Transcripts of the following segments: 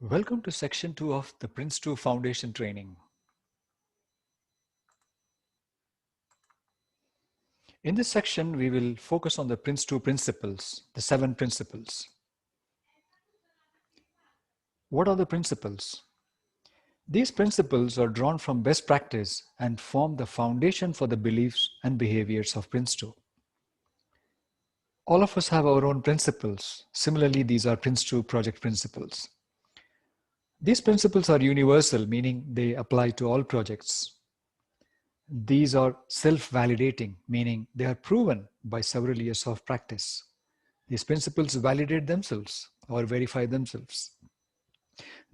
Welcome to section 2 of the PRINCE2 Foundation training. In this section, we will focus on the PRINCE2 principles, the 7 principles. What are the principles? These principles are drawn from best practice and form the foundation for the beliefs and behaviors of PRINCE2. All of us have our own principles. Similarly, these are PRINCE2 project principles. These principles are universal, meaning they apply to all projects. These are self-validating, meaning they are proven by several years of practice. These principles validate themselves or verify themselves.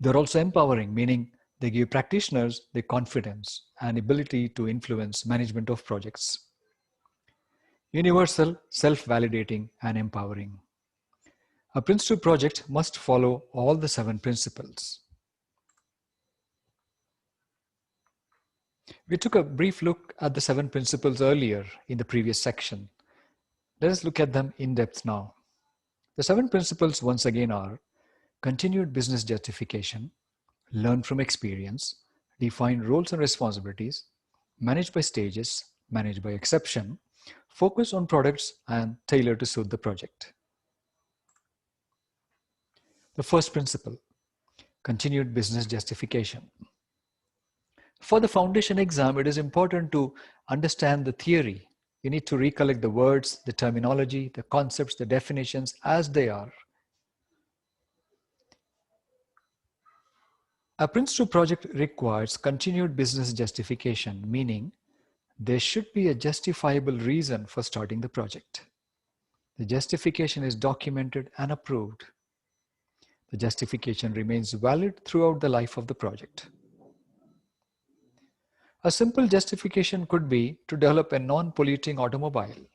They're also empowering, meaning they give practitioners the confidence and ability to influence management of projects. Universal, self-validating, and empowering. A PRINCE2 project must follow all the 7 principles. We took a brief look at the 7 principles earlier in the previous section. Let us look at them in depth now. The 7 principles once again are continued business justification, learn from experience, define roles and responsibilities, manage by stages, manage by exception, focus on products, and tailor to suit the project. The first principle, continued business justification. For the foundation exam, it is important to understand the theory. You need to recollect the words, the terminology, the concepts, the definitions as they are. A PRINCE2 project requires continued business justification, meaning there should be a justifiable reason for starting the project. The justification is documented and approved. The justification remains valid throughout the life of the project. A simple justification could be to develop a non-polluting automobile,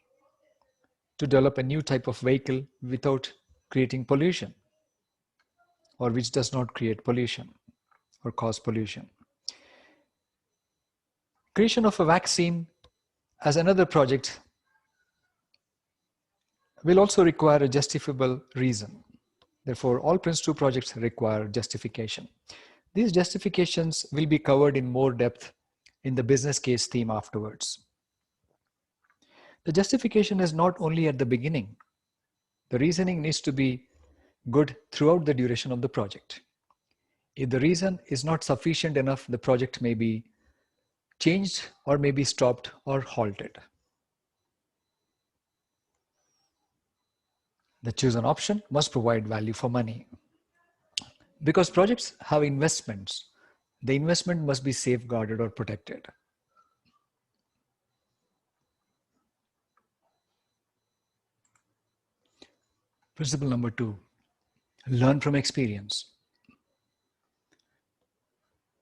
to develop a new type of vehicle without creating pollution, or which does not create pollution or cause pollution. Creation of a vaccine as another project will also require a justifiable reason. Therefore, all PRINCE2 projects require justification. These justifications will be covered in more depth in the business case theme afterwards. The justification is not only at the beginning. The reasoning needs to be good throughout the duration of the project. If the reason is not sufficient enough, the project may be changed or may be stopped or halted. The chosen option must provide value for money. Because projects have investments, the investment must be safeguarded or protected. Principle number 2, learn from experience.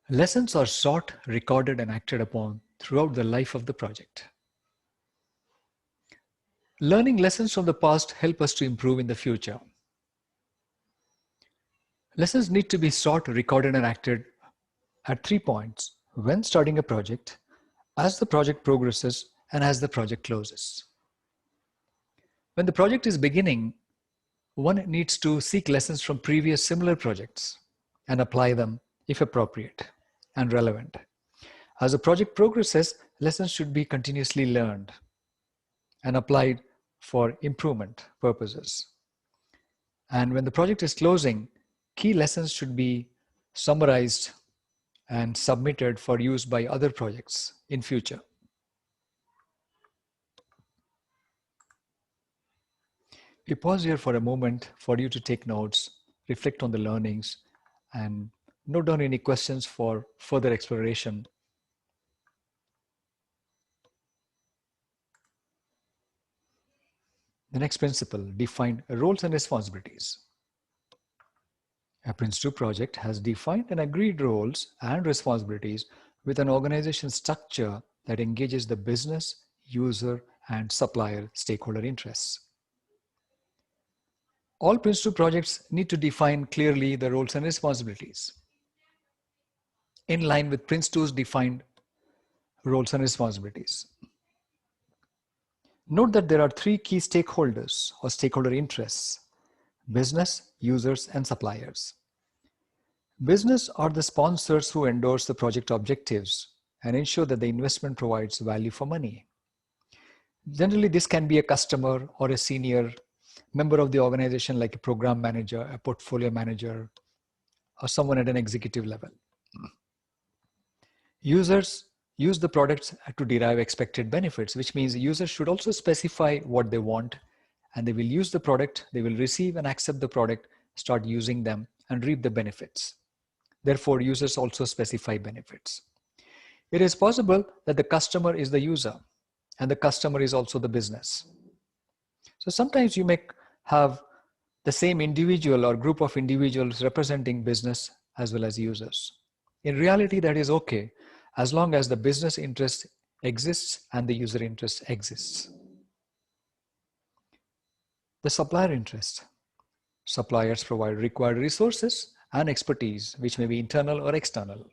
Lessons are sought, recorded, and acted upon throughout the life of the project. Learning lessons from the past help us to improve in the future. Lessons need to be sought, recorded, and acted at 3 points: when starting a project, as the project progresses, and as the project closes. When the project is beginning, one needs to seek lessons from previous similar projects and apply them if appropriate and relevant. As the project progresses, lessons should be continuously learned and applied for improvement purposes. And when the project is closing, key lessons should be summarized and submitted for use by other projects in future. We pause here for a moment for you to take notes, reflect on the learnings, and note down any questions for further exploration. The next principle, define roles and responsibilities. A PRINCE2 project has defined and agreed roles and responsibilities with an organization structure that engages the business, user, and supplier stakeholder interests. All PRINCE2 projects need to define clearly the roles and responsibilities in line with PRINCE2's defined roles and responsibilities. Note that there are 3 key stakeholders or stakeholder interests: business, users, and suppliers. Business are the sponsors who endorse the project objectives and ensure that the investment provides value for money. Generally, this can be a customer or a senior member of the organization, like a program manager, a portfolio manager, or someone at an executive level. Users use the products to derive expected benefits, which means users should also specify what they want, and they will use the product, they will receive and accept the product, start using them, and reap the benefits. Therefore, users also specify benefits. It is possible that the customer is the user, and the customer is also the business. So sometimes you may have the same individual or group of individuals representing business as well as users. In reality, that is okay, as long as the business interest exists and the user interest exists. The supplier interest. Suppliers provide required resources and expertise, which may be internal or external.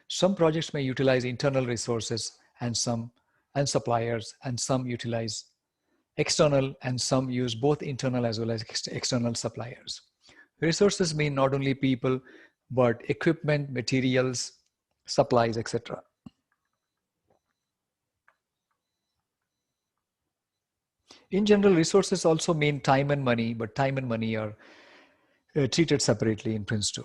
Some projects may utilize internal resources and suppliers, and some utilize external, and some use both internal as well as external suppliers. Resources mean not only people, but equipment, materials, supplies, etc. In general, resources also mean time and money, but time and money are treated separately in PRINCE2.